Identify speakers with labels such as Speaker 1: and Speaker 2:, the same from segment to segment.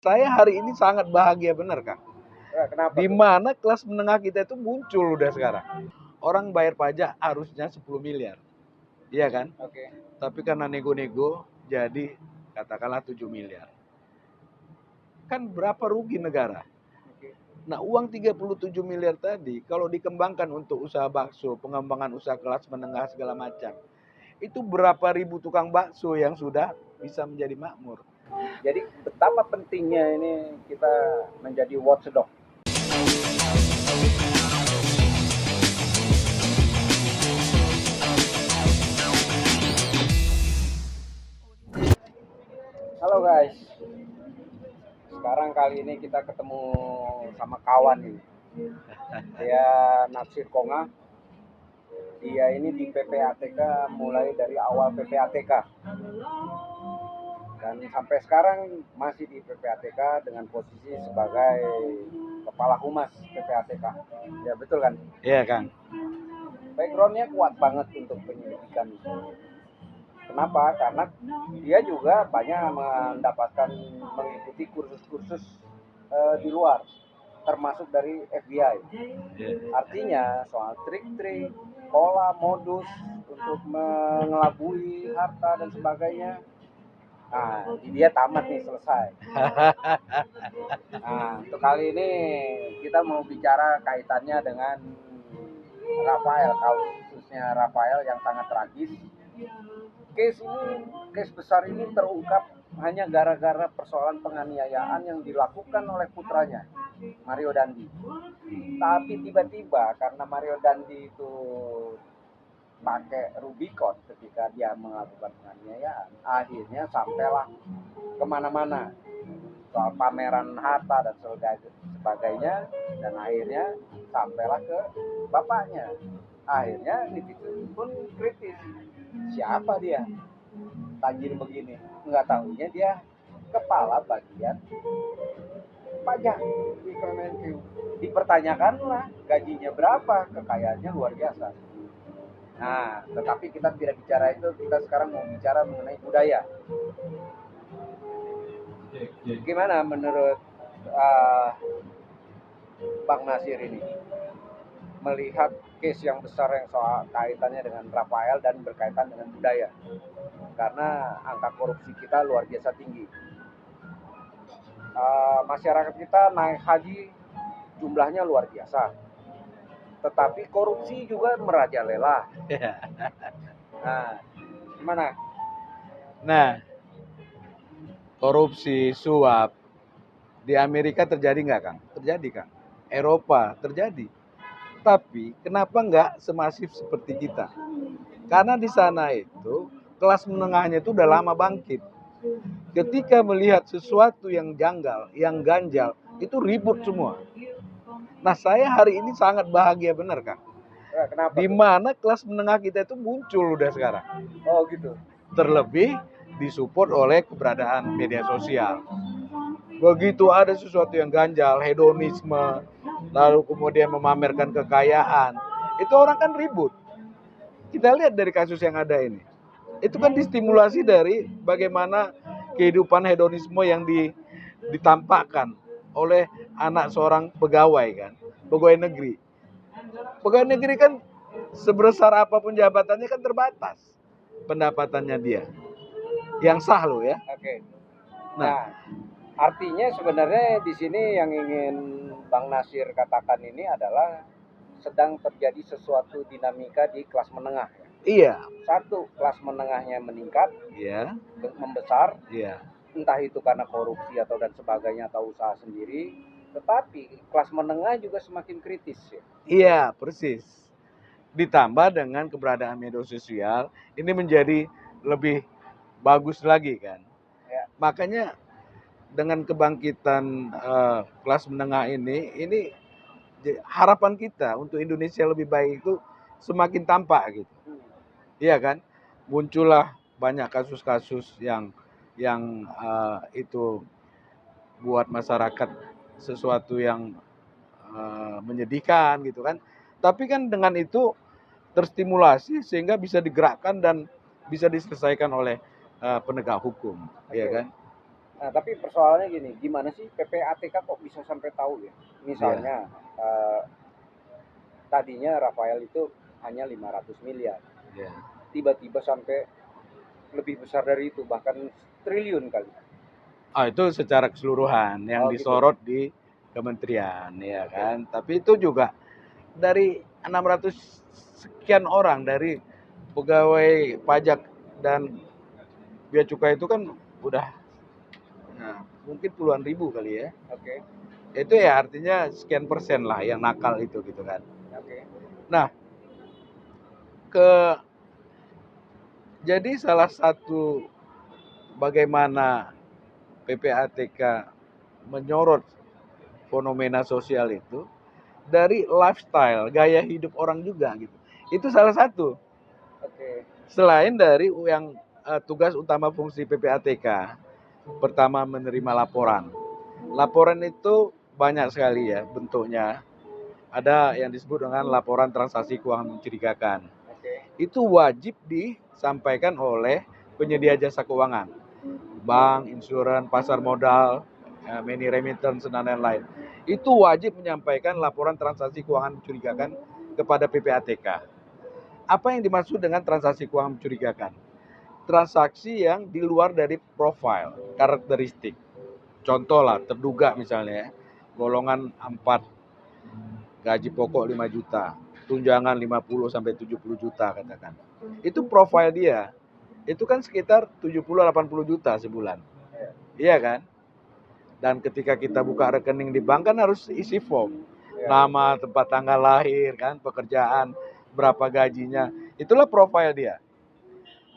Speaker 1: Saya hari ini sangat bahagia benar, Kang.
Speaker 2: Kenapa
Speaker 1: Di
Speaker 2: tuh?
Speaker 1: mana kelas menengah kita itu muncul udah sekarang. Orang bayar pajak harusnya 10 miliar. Iya kan?
Speaker 2: Oke.
Speaker 1: Tapi karena nego-nego jadi katakanlah 7 miliar. Kan berapa rugi negara?
Speaker 2: Oke.
Speaker 1: Nah, uang 37 miliar tadi kalau dikembangkan untuk usaha bakso, pengembangan usaha kelas menengah segala macam, itu berapa ribu tukang bakso yang sudah bisa menjadi makmur.
Speaker 2: Jadi betapa pentingnya ini kita menjadi watchdog. Halo guys, sekarang kali ini kita ketemu sama kawan ini. Dia naksir Konga. Dia ini di PPATK mulai dari awal PPATK dan sampai sekarang masih di PPATK dengan posisi sebagai kepala humas PPATK. Ya betul kan?
Speaker 1: Iya, Kang.
Speaker 2: Backgroundnya kuat banget untuk penyelidikan. Kenapa? Karena dia juga banyak mengikuti kursus-kursus di luar, termasuk dari FBI. Artinya soal trik-trik, pola, modus untuk mengelabui harta dan sebagainya. Nah, dia tamat nih, selesai. Nah, untuk kali ini kita mau bicara kaitannya dengan Rafael, kasusnya Rafael yang sangat tragis. Case besar ini terungkap hanya gara-gara persoalan penganiayaan yang dilakukan oleh putranya, Mario Dandi. Tapi tiba-tiba karena Mario Dandi itu pakai Rubicon ketika dia melakukan penganiayaan, akhirnya sampailah kemana-mana soal pameran harta dan sebagainya, dan akhirnya sampailah ke bapaknya. Akhirnya netizen pun kritis, siapa dia tajir begini, nggak tahunya dia kepala bagian pajak di Kemenq. Dipertanyakanlah gajinya berapa, kekayaannya luar biasa. Nah, tetapi kita tidak bicara itu, kita sekarang mau bicara mengenai budaya. Gimana menurut Bang Nasir ini melihat case yang besar yang soal kaitannya dengan Rafael dan berkaitan dengan budaya, karena angka korupsi kita luar biasa tinggi. Masyarakat kita naik haji jumlahnya luar biasa, tetapi korupsi juga merajalela. Nah, gimana?
Speaker 1: Nah, korupsi, suap di Amerika terjadi nggak, Kang? Terjadi, Kang. Eropa terjadi. Tapi kenapa nggak semasif seperti kita? Karena di sana itu kelas menengahnya itu udah lama bangkit. Ketika melihat sesuatu yang janggal, yang ganjal, itu ribut semua. Nah, saya hari ini sangat bahagia benar, Kang.
Speaker 2: Kenapa?
Speaker 1: Di mana kelas menengah kita itu muncul udah sekarang.
Speaker 2: Oh gitu.
Speaker 1: Terlebih disupport oleh keberadaan media sosial. Begitu ada sesuatu yang ganjal, hedonisme, lalu kemudian memamerkan kekayaan, itu orang kan ribut. Kita lihat dari kasus yang ada ini. Itu kan distimulasi dari bagaimana kehidupan hedonisme yang ditampakkan oleh anak seorang pegawai kan, pegawai negeri. Pegawai negeri kan sebesar apapun jabatannya kan terbatas pendapatannya dia. Yang sah loh ya.
Speaker 2: Oke. Nah, artinya sebenarnya di sini yang ingin Bang Nasir katakan ini adalah sedang terjadi sesuatu dinamika di kelas menengah.
Speaker 1: Iya.
Speaker 2: Satu, kelas menengahnya meningkat,
Speaker 1: Iya.
Speaker 2: Membesar.
Speaker 1: Iya.
Speaker 2: Entah itu karena korupsi atau dan sebagainya atau usaha sendiri, tetapi kelas menengah juga semakin kritis ya.
Speaker 1: Iya, persis. Ditambah dengan keberadaan media sosial, ini menjadi lebih bagus lagi kan.
Speaker 2: Ya.
Speaker 1: Makanya dengan kebangkitan kelas menengah ini harapan kita untuk Indonesia lebih baik itu semakin tampak gitu. Iya kan? Muncullah banyak kasus-kasus yang itu buat masyarakat sesuatu yang menyedihkan gitu kan. Tapi kan dengan itu terstimulasi sehingga bisa digerakkan dan bisa diselesaikan oleh penegak hukum, ya kan?
Speaker 2: Nah, tapi persoalannya gini, gimana sih PPATK kok bisa sampai tahu ya?
Speaker 1: Iya,
Speaker 2: Misalnya tadinya Rafael itu hanya 500 miliar,
Speaker 1: iya.
Speaker 2: tiba-tiba sampai lebih besar dari itu, bahkan triliun kali.
Speaker 1: Oh, itu secara keseluruhan yang
Speaker 2: Oh gitu.
Speaker 1: disorot di kementerian, ya
Speaker 2: Oke.
Speaker 1: kan. Tapi itu juga dari 600 sekian orang dari pegawai pajak dan bea cukai itu kan udah mungkin puluhan ribu kali ya.
Speaker 2: Oke.
Speaker 1: Itu ya artinya sekian persen lah yang nakal itu gitu kan.
Speaker 2: Oke.
Speaker 1: Nah, ke jadi salah satu bagaimana PPATK menyorot fenomena sosial itu dari lifestyle, gaya hidup orang juga gitu. Itu salah satu.
Speaker 2: Oke.
Speaker 1: Selain dari yang tugas utama fungsi PPATK, pertama menerima laporan. Laporan itu banyak sekali ya bentuknya. Ada yang disebut dengan laporan transaksi keuangan mencurigakan.
Speaker 2: Oke.
Speaker 1: Itu wajib disampaikan oleh penyedia jasa keuangan. Bank, insuran, pasar modal, money remittance, dan lain-lain. Itu wajib menyampaikan laporan transaksi keuangan mencurigakan kepada PPATK. Apa yang dimaksud dengan transaksi keuangan mencurigakan? Transaksi yang di luar dari profil, karakteristik. Contoh lah, terduga misalnya, golongan 4, gaji pokok 5 juta, tunjangan 50 sampai 70 juta katakan. Itu profil dia. Itu kan sekitar 70-80 juta sebulan. Iya kan? Dan ketika kita buka rekening di bank kan harus isi form. Nama, tempat tanggal lahir, kan, pekerjaan, berapa gajinya. Itulah profil dia.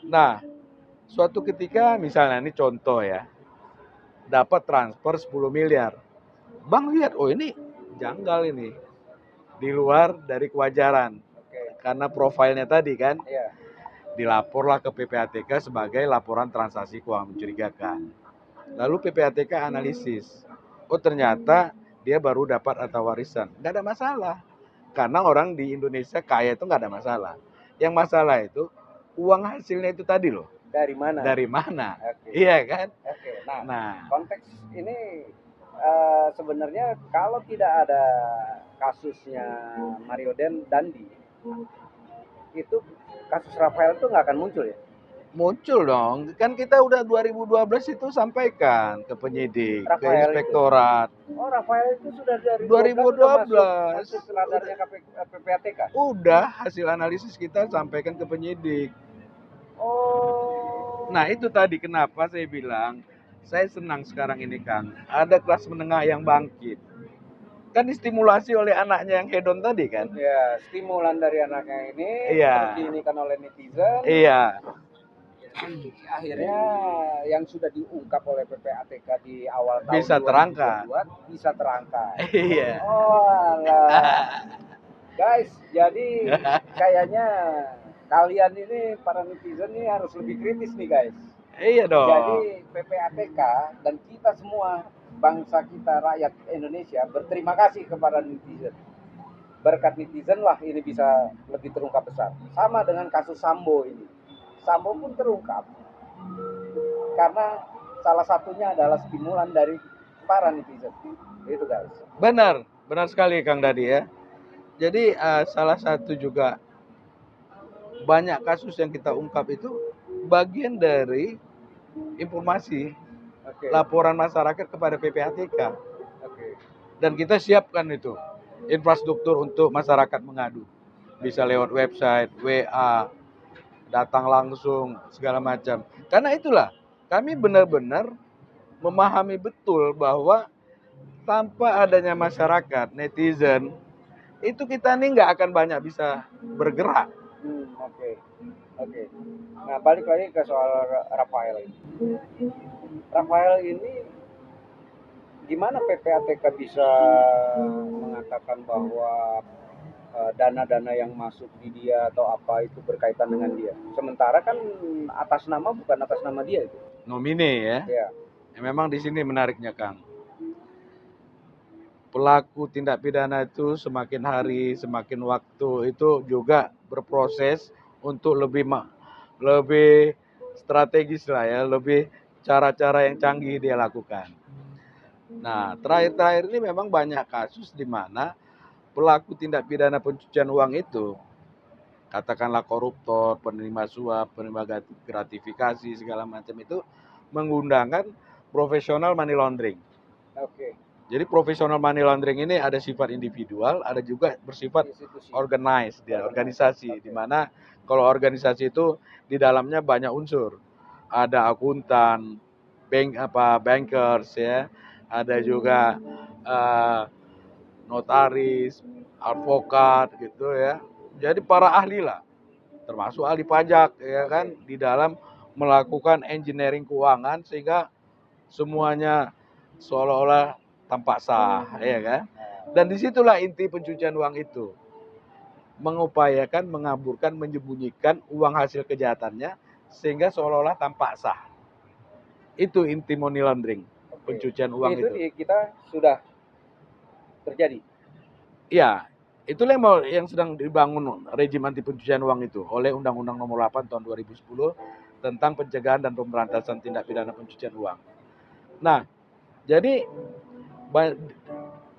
Speaker 1: Nah, suatu ketika misalnya ini contoh ya, dapat transfer 10 miliar. Bank lihat, oh ini janggal ini. Di luar dari kewajaran.
Speaker 2: Oke.
Speaker 1: Karena profilnya tadi kan,
Speaker 2: Iya.
Speaker 1: dilaporlah ke PPATK sebagai laporan transaksi keuangan mencurigakan. Lalu PPATK analisis. Oh ternyata dia baru dapat harta warisan. Nggak ada masalah. Karena orang di Indonesia kaya itu nggak ada masalah. Yang masalah itu uang hasilnya itu tadi loh.
Speaker 2: Dari mana?
Speaker 1: Dari mana?
Speaker 2: Oke.
Speaker 1: Iya kan?
Speaker 2: Oke. Nah,
Speaker 1: Nah,
Speaker 2: konteks ini sebenarnya kalau tidak ada kasusnya Mario Dandi, itu kasus Rafael itu nggak akan muncul ya?
Speaker 1: muncul dong. Kan kita udah 2012 itu sampaikan ke penyidik, ke
Speaker 2: Rafael itu.
Speaker 1: inspektorat.
Speaker 2: Oh, Rafael itu sudah dari
Speaker 1: 2012.
Speaker 2: masuk radarnya PPATK.
Speaker 1: Udah hasil analisis kita sampaikan ke penyidik.
Speaker 2: Oh.
Speaker 1: Nah itu tadi kenapa saya bilang saya senang sekarang ini Kang. Ada kelas menengah yang bangkit. Kan distimulasi oleh anaknya yang hedon tadi kan.
Speaker 2: Ya, stimulan dari anaknya ini
Speaker 1: Iya.
Speaker 2: terus diinikan oleh netizen.
Speaker 1: Iya.
Speaker 2: Akhirnya yang sudah diungkap oleh PPATK di awal tahun
Speaker 1: Bisa terangkat.
Speaker 2: 2022 bisa terangkat.
Speaker 1: Iya.
Speaker 2: Oh alah. Guys, jadi kayaknya kalian ini para netizen ini harus lebih kritis nih guys.
Speaker 1: Iya dong.
Speaker 2: Jadi PPATK dan kita semua bangsa kita rakyat Indonesia berterima kasih kepada netizen. Berkat netizen lah ini bisa lebih terungkap besar. Sama dengan kasus Sambo ini. Sambo pun terungkap karena salah satunya adalah stimulan dari para netizen. Gitu guys.
Speaker 1: Benar, benar sekali Kang Dadi ya. Jadi salah satu juga banyak kasus yang kita ungkap itu bagian dari informasi laporan masyarakat kepada PPATK. Dan kita siapkan itu infrastruktur untuk masyarakat mengadu. Bisa lewat website, WA, datang langsung, segala macam. Karena itulah kami benar-benar memahami betul bahwa tanpa adanya masyarakat, netizen, itu kita nih nggak akan banyak bisa bergerak.
Speaker 2: Oke. Nah, balik lagi ke soal Rafael ini. Rafael ini gimana PPATK bisa mengatakan bahwa dana-dana yang masuk di dia atau apa itu berkaitan dengan dia. Sementara kan atas nama bukan atas nama dia itu.
Speaker 1: Nomine ya.
Speaker 2: Ya.
Speaker 1: Memang di sini menariknya Kang. Pelaku tindak pidana itu semakin hari, semakin waktu itu juga berproses untuk lebih strategis lah ya, lebih cara-cara yang canggih dia lakukan. Nah, terakhir-terakhir ini memang banyak kasus di mana pelaku tindak pidana pencucian uang itu, katakanlah koruptor, penerima suap, penerima gratifikasi, segala macam itu menggunakan profesional money laundering.
Speaker 2: Oke.
Speaker 1: Jadi profesional money laundering ini ada sifat individual, ada juga bersifat
Speaker 2: Institusi.
Speaker 1: organized, dia organisasi, di mana kalau organisasi itu di dalamnya banyak unsur. Ada akuntan, bankers ya, ada juga notaris, advokat gitu ya. Jadi para ahli lah, termasuk ahli pajak ya kan, di dalam melakukan engineering keuangan sehingga semuanya seolah-olah tampak sah, ya kan? Dan disitulah inti pencucian uang itu, mengupayakan, mengaburkan, menyembunyikan uang hasil kejahatannya sehingga seolah-olah tampak sah. Itu inti money laundering, pencucian uang itu.
Speaker 2: Itu di kita sudah terjadi.
Speaker 1: Ya, itulah yang sedang dibangun rejim anti pencucian uang itu oleh Undang-Undang Nomor 8 Tahun 2010 tentang pencegahan dan pemberantasan tindak pidana pencucian uang. Nah, jadi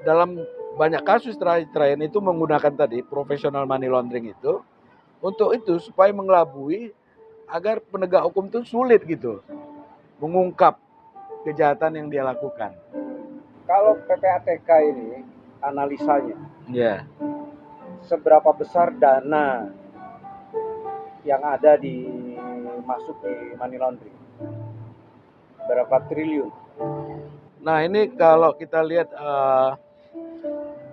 Speaker 1: dalam banyak kasus terakhir itu menggunakan tadi profesional money laundering itu untuk itu supaya mengelabui agar penegak hukum itu sulit gitu mengungkap kejahatan yang dia lakukan.
Speaker 2: Kalau PPATK ini analisanya,
Speaker 1: Ya.
Speaker 2: seberapa besar dana yang ada masuk di money laundering? Berapa triliun?
Speaker 1: Nah, ini kalau kita lihat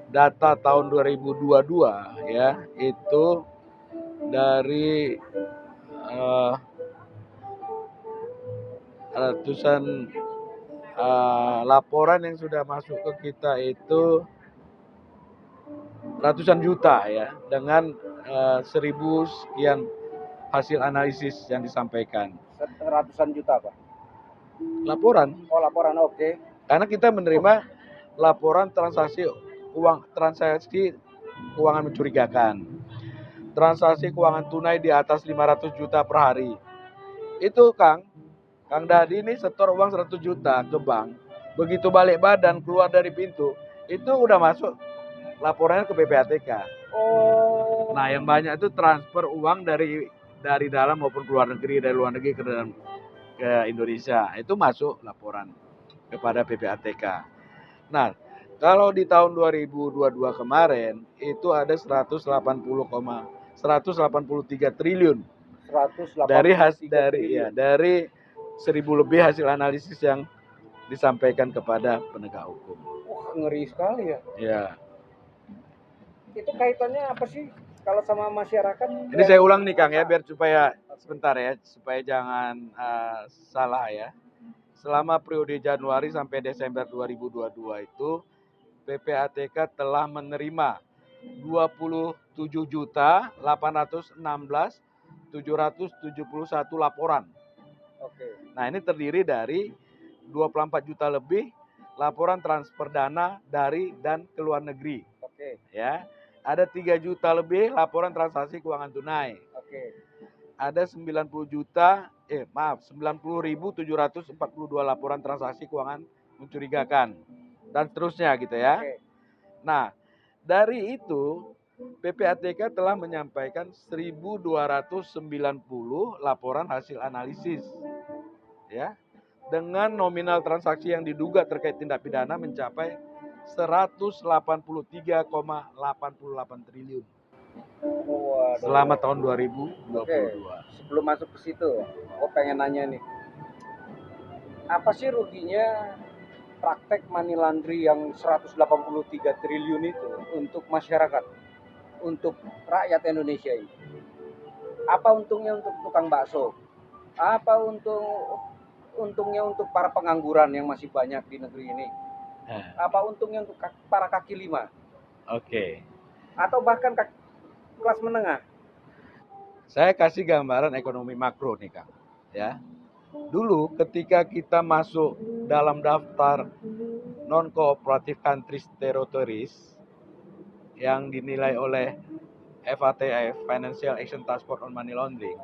Speaker 1: data tahun 2022 ya, itu dari ratusan laporan yang sudah masuk ke kita itu ratusan juta ya, dengan 1000 sekian hasil analisis yang disampaikan.
Speaker 2: Ratusan juta Pak?
Speaker 1: Laporan.
Speaker 2: Oh, laporan, oke.
Speaker 1: Karena kita menerima laporan transaksi keuangan mencurigakan, transaksi keuangan tunai di atas 500 juta per hari. Itu Kang Dadi ini setor uang 100 juta ke bank, begitu balik badan keluar dari pintu, itu udah masuk laporannya ke PPATK.
Speaker 2: Oh.
Speaker 1: Nah, yang banyak itu transfer uang dari dalam maupun ke luar negeri, dari luar negeri ke Indonesia, itu masuk laporan kepada PPATK. Nah, kalau di tahun 2022 kemarin itu ada 183 triliun
Speaker 2: 183
Speaker 1: dari 1000 lebih hasil analisis yang disampaikan kepada penegak hukum.
Speaker 2: Wah, ngeri sekali ya.
Speaker 1: Ya.
Speaker 2: Itu kaitannya apa sih kalau sama masyarakat?
Speaker 1: Ini saya ulang nih Kang ya, biar supaya sebentar ya, supaya jangan salah ya. Selama periode Januari sampai Desember 2022 itu PPATK telah menerima 27.816.771 laporan.
Speaker 2: Oke.
Speaker 1: Nah, ini terdiri dari 24 juta lebih laporan transfer dana dari dan ke luar negeri.
Speaker 2: Oke.
Speaker 1: Ya. Ada 3 juta lebih laporan transaksi keuangan tunai.
Speaker 2: Oke.
Speaker 1: Ada 90.742 laporan transaksi keuangan mencurigakan dan seterusnya gitu ya.
Speaker 2: Oke.
Speaker 1: Nah, dari itu PPATK telah menyampaikan 1.290 laporan hasil analisis ya, dengan nominal transaksi yang diduga terkait tindak pidana mencapai 183,88 triliun.
Speaker 2: Waduh.
Speaker 1: Selama tahun 2022.
Speaker 2: Oke. Sebelum masuk ke situ, aku pengen nanya nih. Apa sih ruginya praktek money laundry yang 183 triliun itu untuk masyarakat, untuk rakyat Indonesia ini? Apa untungnya untuk tukang bakso? Apa untungnya untuk para pengangguran yang masih banyak di negeri ini? Apa untungnya untuk para kaki lima?
Speaker 1: Oke.
Speaker 2: Atau bahkan kelas menengah?
Speaker 1: Saya kasih gambaran ekonomi makro nih Kang. Ya. Dulu ketika kita masuk dalam daftar non-cooperative countries territories yang dinilai oleh FATF, Financial Action Task Force on Money Laundering.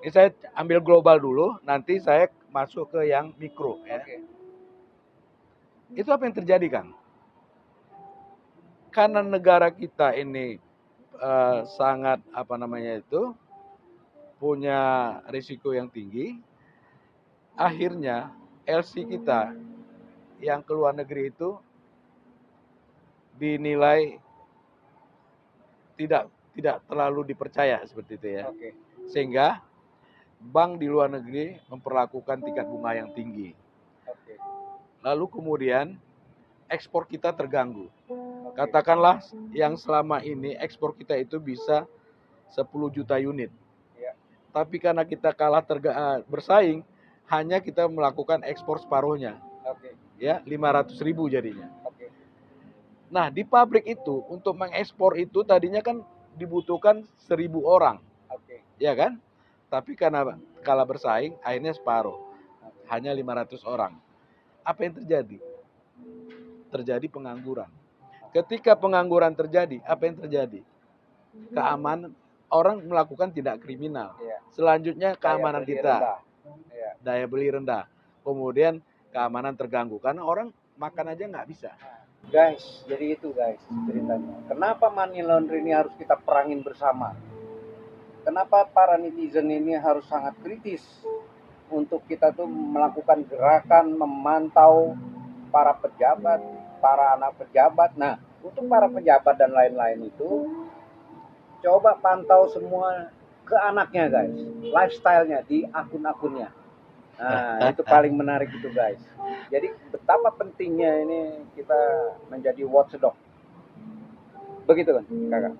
Speaker 1: Ini saya ambil global dulu, nanti saya masuk ke yang mikro ya.
Speaker 2: Oke.
Speaker 1: Itu apa yang terjadi, Kang? Karena negara kita ini sangat apa namanya itu punya risiko yang tinggi, akhirnya LC kita yang ke luar negeri itu dinilai tidak tidak terlalu dipercaya seperti itu ya.
Speaker 2: Oke.
Speaker 1: Sehingga bank di luar negeri memperlakukan tingkat bunga yang tinggi.
Speaker 2: Oke.
Speaker 1: Lalu kemudian ekspor kita terganggu.
Speaker 2: Oke.
Speaker 1: Katakanlah yang selama ini ekspor kita itu bisa 10 juta unit.
Speaker 2: Ya.
Speaker 1: Tapi karena kita kalah bersaing, hanya kita melakukan ekspor separuhnya.
Speaker 2: Oke.
Speaker 1: Ya, 500.000 jadinya.
Speaker 2: Oke.
Speaker 1: Nah, di pabrik itu untuk mengekspor itu tadinya kan dibutuhkan 1.000 orang,
Speaker 2: Oke.
Speaker 1: ya kan? Tapi karena kalah bersaing, akhirnya separuh, hanya 500 orang. Apa yang terjadi? Terjadi pengangguran. Ketika pengangguran terjadi, apa yang terjadi? Keamanan, orang melakukan tidak kriminal.
Speaker 2: Iya.
Speaker 1: Selanjutnya keamanan kita,
Speaker 2: Iya.
Speaker 1: daya beli rendah. Kemudian keamanan terganggu karena orang makan aja nggak bisa.
Speaker 2: Guys, jadi itu guys ceritanya. Kenapa money laundry ini harus kita perangin bersama? Kenapa para netizen ini harus sangat kritis untuk kita tuh melakukan gerakan memantau para pejabat, para anak pejabat. Nah, untuk para pejabat dan lain-lain itu coba pantau semua ke anaknya guys, lifestyle-nya di akun-akunnya. Nah, itu paling menarik itu guys. Jadi betapa pentingnya ini kita menjadi watchdog. Begitu kan, Kakak?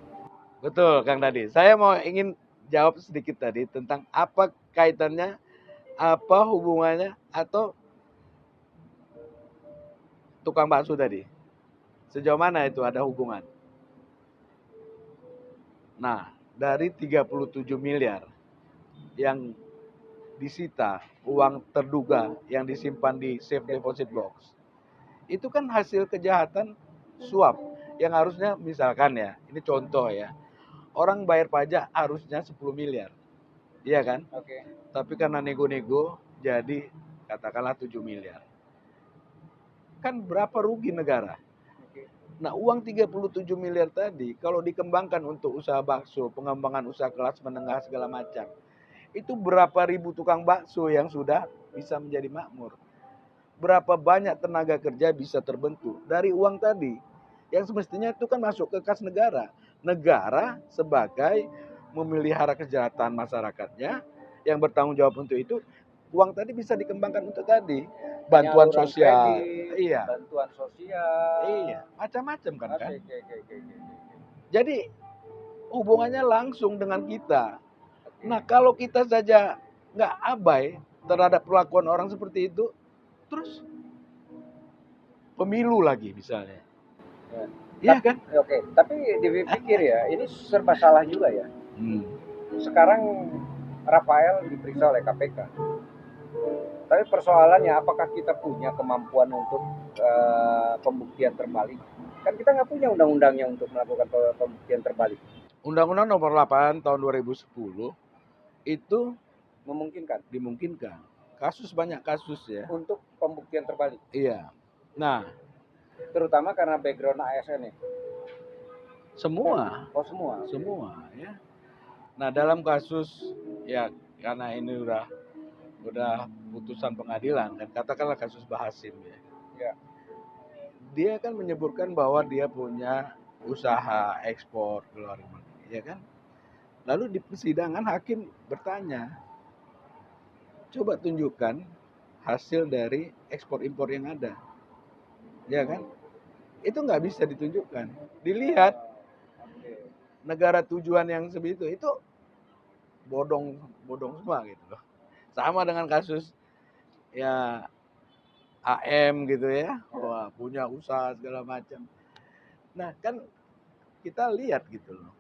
Speaker 1: Betul, Kang Dadi. Saya mau ingin jawab sedikit tadi tentang apa kaitannya, apa hubungannya atau tukang bakso tadi. Sejauh mana itu ada hubungan? Nah, dari 37 miliar yang disita, uang terduga yang disimpan di safe deposit box, itu kan hasil kejahatan suap yang harusnya misalkan ya, ini contoh ya, orang bayar pajak harusnya 10 miliar, iya kan?
Speaker 2: Oke.
Speaker 1: Tapi karena nego-nego jadi katakanlah 7 miliar. Kan berapa rugi negara?
Speaker 2: Oke.
Speaker 1: Nah, uang 37 miliar tadi kalau dikembangkan untuk usaha bakso, pengembangan usaha kelas menengah segala macam, itu berapa ribu tukang bakso yang sudah bisa menjadi makmur. Berapa banyak tenaga kerja bisa terbentuk dari uang tadi. Yang semestinya itu kan masuk ke kas negara. Negara sebagai memelihara kesejahteraan masyarakatnya yang bertanggung jawab untuk itu, uang tadi bisa dikembangkan untuk tadi. Bantuan
Speaker 2: Penyaluran
Speaker 1: sosial.
Speaker 2: kredit,
Speaker 1: Iya.
Speaker 2: bantuan sosial.
Speaker 1: Iya, macam-macam kan kan.
Speaker 2: Oke.
Speaker 1: Jadi hubungannya langsung dengan kita. Nah, kalau kita saja nggak abai terhadap perlakuan orang seperti itu, terus pemilu lagi misalnya.
Speaker 2: Ya.
Speaker 1: Iya kan?
Speaker 2: Oke, tapi dipikir ya, ini serba salah juga ya. Sekarang Rafael diperiksa oleh KPK. Tapi persoalannya apakah kita punya kemampuan untuk pembuktian terbalik? Kan kita nggak punya undang-undangnya untuk melakukan pembuktian terbalik.
Speaker 1: Undang-Undang Nomor 8 tahun 2010 itu dimungkinkan. Banyak kasus ya.
Speaker 2: Untuk pembuktian terbalik.
Speaker 1: Iya. Nah,
Speaker 2: terutama karena background ASN ya.
Speaker 1: Semua ya. Nah, dalam kasus ya karena ini udah putusan pengadilan dan katakanlah kasus Bahasim ya.
Speaker 2: Ya.
Speaker 1: Dia kan menyebutkan bahwa dia punya usaha ekspor ke luar negeri, ya kan? Lalu di persidangan hakim bertanya, coba tunjukkan hasil dari ekspor impor yang ada, ya kan? Itu nggak bisa ditunjukkan. Dilihat negara tujuan yang sebegitu itu bodong semua gitu loh. Sama dengan kasus ya AM gitu ya, wah punya usaha segala macam. Nah kan kita lihat gitu loh,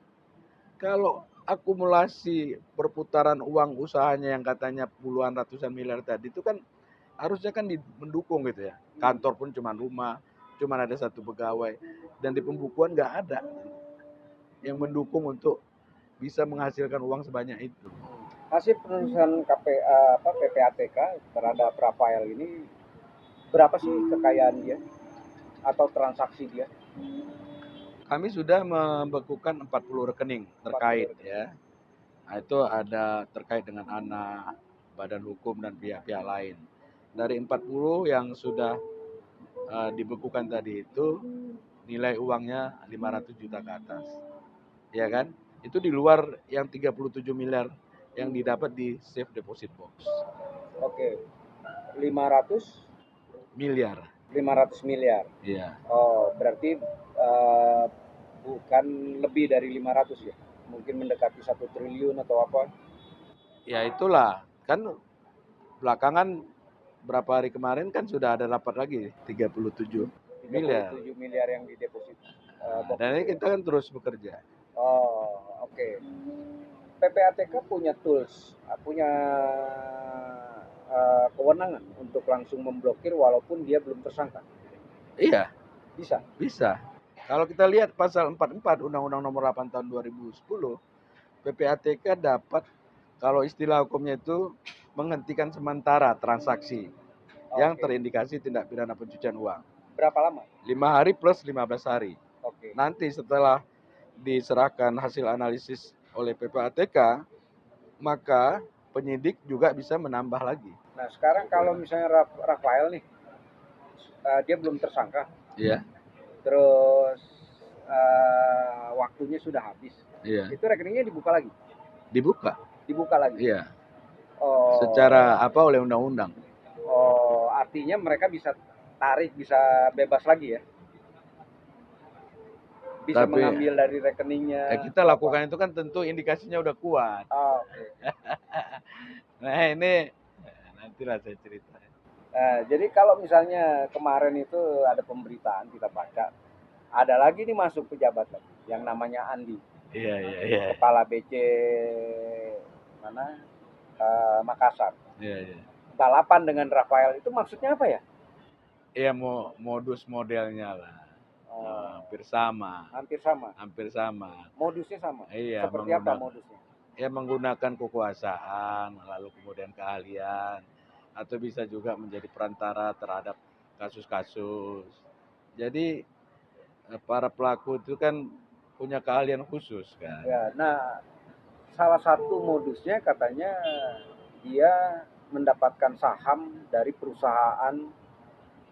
Speaker 1: kalau akumulasi perputaran uang usahanya yang katanya puluhan ratusan miliar tadi itu kan harusnya kan mendukung gitu ya. Kantor pun cuma rumah, cuma ada satu pegawai, dan di pembukuan nggak ada yang mendukung untuk bisa menghasilkan uang sebanyak itu.
Speaker 2: Hasil penelusuran PPATK terhadap Rafael ini berapa sih kekayaan dia atau transaksi dia?
Speaker 1: Kami sudah membekukan 40 rekening terkait ya. Nah, itu ada terkait dengan anak, badan hukum dan pihak-pihak lain. Dari 40 yang sudah dibekukan tadi itu nilai uangnya 500 juta ke atas. Ya kan? Itu di luar yang 37 miliar yang didapat di safe deposit box.
Speaker 2: Oke, 500
Speaker 1: Miliar.
Speaker 2: 500 miliar.
Speaker 1: Iya.
Speaker 2: Oh, berarti eh, bukan lebih dari 500 ya? Mungkin mendekati 1 triliun atau apa?
Speaker 1: Ya itulah. Kan belakangan berapa hari kemarin kan sudah ada rapat lagi 37 miliar.
Speaker 2: 37 miliar yang dideposit.
Speaker 1: Nah,
Speaker 2: Box
Speaker 1: dan ini
Speaker 2: itu ya?
Speaker 1: kita kan terus bekerja.
Speaker 2: Oh, oke. PPATK punya tools, punya kewenangan untuk langsung memblokir walaupun dia belum tersangka.
Speaker 1: Iya,
Speaker 2: Bisa.
Speaker 1: bisa. Kalau kita lihat pasal 44 Undang-Undang Nomor 8 Tahun 2010, PPATK dapat, kalau istilah hukumnya itu, menghentikan sementara transaksi yang
Speaker 2: Oke.
Speaker 1: terindikasi tindak pidana pencucian uang.
Speaker 2: Berapa lama?
Speaker 1: 5 hari plus 15 hari.
Speaker 2: Oke.
Speaker 1: Nanti setelah diserahkan hasil analisis oleh PPATK, maka penyidik juga bisa menambah lagi.
Speaker 2: Nah, sekarang kalau misalnya Rafael nih, dia belum tersangka,
Speaker 1: Iya,
Speaker 2: terus waktunya sudah habis,
Speaker 1: iya.
Speaker 2: itu rekeningnya dibuka lagi?
Speaker 1: Dibuka.
Speaker 2: Dibuka lagi?
Speaker 1: Iya.
Speaker 2: Oh,
Speaker 1: Secara apa oleh undang-undang.
Speaker 2: oh, artinya mereka bisa tarik, bisa bebas lagi ya? Bisa
Speaker 1: Tapi
Speaker 2: mengambil dari rekeningnya.
Speaker 1: kita lakukan itu kan tentu indikasinya udah kuat.
Speaker 2: Oh, oke.
Speaker 1: Nah ini nantilah saya cerita.
Speaker 2: Nah, jadi kalau misalnya kemarin itu ada pemberitaan kita baca, ada lagi nih masuk pejabat lagi yang namanya Andi,
Speaker 1: Iya, iya, iya.
Speaker 2: kepala BC mana Makassar.
Speaker 1: Iya, iya.
Speaker 2: Balapan dengan Rafael itu maksudnya apa ya?
Speaker 1: Iya, modus modelnya lah.
Speaker 2: Oh,
Speaker 1: Hampir sama.
Speaker 2: hampir sama.
Speaker 1: Hampir sama.
Speaker 2: Modusnya sama.
Speaker 1: Iya,
Speaker 2: Seperti apa modusnya?
Speaker 1: ya menggunakan kekuasaan, lalu kemudian keahlian, atau bisa juga menjadi perantara terhadap kasus-kasus. Jadi para pelaku itu kan punya keahlian khusus kan.
Speaker 2: Ya, nah salah satu modusnya katanya dia mendapatkan saham dari perusahaan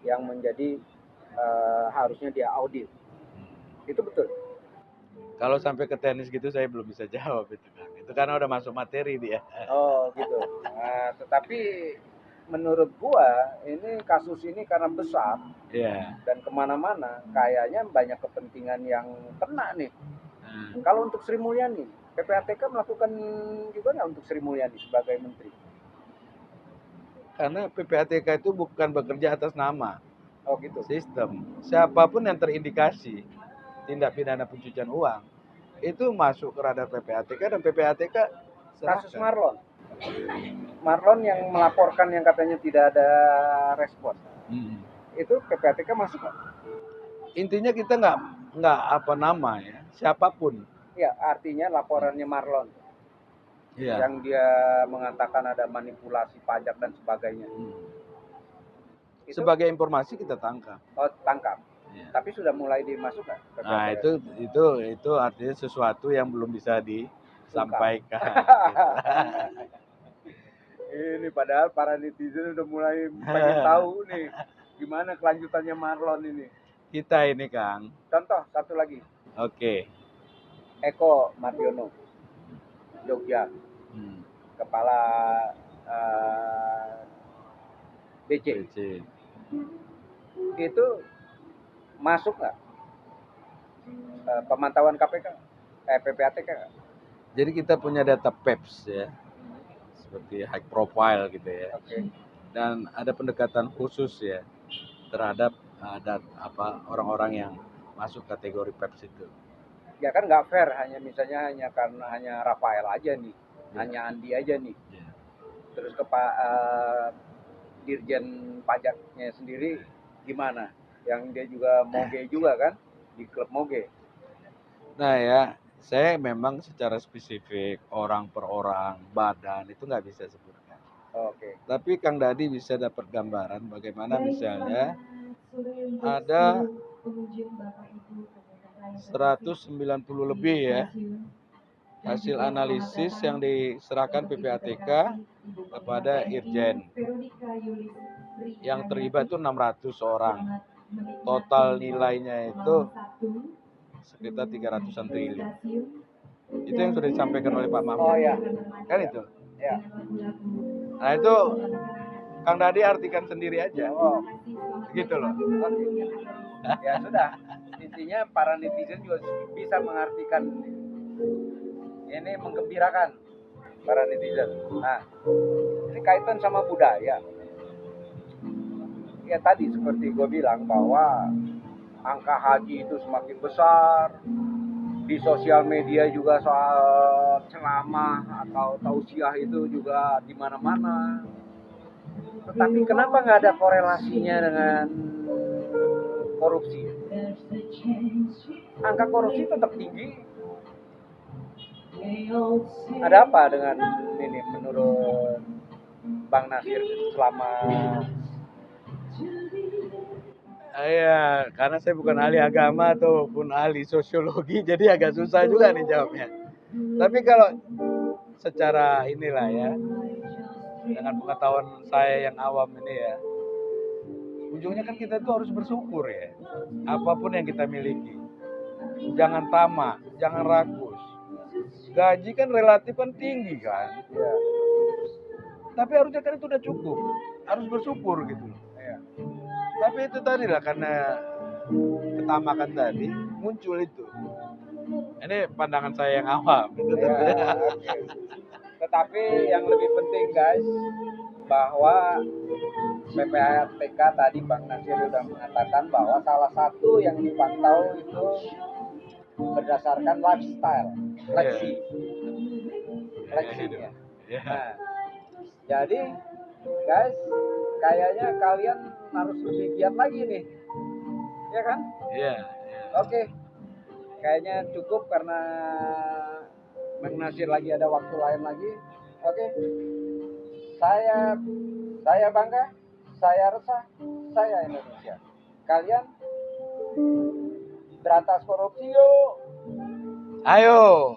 Speaker 2: yang menjadi harusnya dia audit. Itu betul.
Speaker 1: Kalau sampai ke teknis gitu saya belum bisa jawab itu kan. Itu karena udah masuk materi dia.
Speaker 2: Oh gitu. Nah, tetapi menurut gua ini kasus ini karena besar
Speaker 1: Iya.
Speaker 2: dan kemana-mana, kayaknya banyak kepentingan yang kena nih.
Speaker 1: Nah,
Speaker 2: Kalau untuk Sri Mulyani, PPATK melakukan juga nggak untuk Sri Mulyani sebagai menteri?
Speaker 1: karena PPATK itu bukan bekerja atas nama
Speaker 2: Oh gitu.
Speaker 1: sistem. Siapapun yang terindikasi tindak pidana pencucian uang itu masuk ke radar PPATK dan PPATK
Speaker 2: Kasus
Speaker 1: serahkan.
Speaker 2: Marlon. Marlon yang melaporkan yang katanya tidak ada respon. Itu PPATK masuk nggak?
Speaker 1: Intinya kita nggak apa nama ya, siapapun.
Speaker 2: Ya, artinya laporannya Marlon
Speaker 1: Iya.
Speaker 2: yang dia mengatakan ada manipulasi pajak dan sebagainya. Itu,
Speaker 1: Sebagai informasi kita tangkap.
Speaker 2: oh, tangkap.
Speaker 1: Iya.
Speaker 2: Tapi sudah mulai dimasukkan.
Speaker 1: Nah itu artinya sesuatu yang belum bisa disampaikan.
Speaker 2: Ini padahal para netizen udah mulai pengen tahu nih gimana kelanjutannya Marlon ini.
Speaker 1: Kita ini Kang.
Speaker 2: Contoh satu lagi.
Speaker 1: Oke.
Speaker 2: Eko Mardiono, Jogja, kepala BC. Itu masuk nggak pemantauan KPK, PPATK?
Speaker 1: Jadi kita punya data PEPS ya, seperti high profile gitu ya.
Speaker 2: Oke.
Speaker 1: Dan ada pendekatan khusus ya terhadap orang-orang yang masuk kategori PEPS itu.
Speaker 2: Ya kan nggak fair hanya karena hanya Rafael aja nih, hanya Andi aja nih. Terus ke Dirjen Pajaknya sendiri gimana? Yang dia juga moge juga kan di klub moge.
Speaker 1: Nah ya, Saya memang secara spesifik orang per orang, badan itu nggak bisa sebutkan.
Speaker 2: Oke.
Speaker 1: Tapi Kang Dadi bisa dapat gambaran bagaimana misalnya ada 190 lebih ya hasil analisis yang diserahkan PPATK kepada Irjen. Yang terlibat itu 600 orang. Total nilainya itu sekitar 300-an triliun. Itu yang sudah disampaikan oleh Pak Mahfud.
Speaker 2: Oh ya.
Speaker 1: Kan itu.
Speaker 2: Ya.
Speaker 1: Nah itu Kang Dadi artikan sendiri aja.
Speaker 2: Oh.
Speaker 1: Gitu loh.
Speaker 2: Oke. Ya sudah. Intinya para netizen juga bisa mengartikan ini menggembirakan para netizen. Nah, ini kaitan sama budaya. Ya tadi seperti gue bilang bahwa angka haji itu semakin besar. Di sosial media juga soal ceramah atau tausiah itu juga di mana-mana. Tetapi kenapa nggak ada korelasinya dengan korupsi? Angka korupsi tetap tinggi. Ada apa dengan ini menurut Bang Nasir selama
Speaker 1: Iya, karena saya bukan ahli agama ataupun ahli sosiologi, jadi agak susah juga nih jawabnya. Tapi kalau secara inilah ya, dengan pengetahuan saya yang awam ini ya, ujungnya kan kita tuh harus bersyukur ya, apapun yang kita miliki. Jangan tamak, jangan rakus. Gaji kan relatif kan tinggi kan,
Speaker 2: ya,
Speaker 1: tapi harusnya kan itu udah cukup. Harus bersyukur gitu.
Speaker 2: ya.
Speaker 1: Tapi itu tadi lah karena ketamakan tadi muncul itu. Ini pandangan saya yang awam. Gitu,
Speaker 2: Ya, oke. Tetapi yang lebih penting guys, bahwa PPATK tadi Bang Nasir sudah mengatakan bahwa salah satu yang dipantau itu berdasarkan lifestyle, fleksi, fleksinya.
Speaker 1: Ya.
Speaker 2: Nah, jadi guys, kayaknya kalian harus lebih giat lagi nih, ya kan?
Speaker 1: Iya.
Speaker 2: Oke, kayaknya cukup karena Bang Nasir lagi ada waktu lain lagi. Oke, saya bangga, saya resah, saya Indonesia. Kalian berantas korupsi yuk.
Speaker 1: Ayo.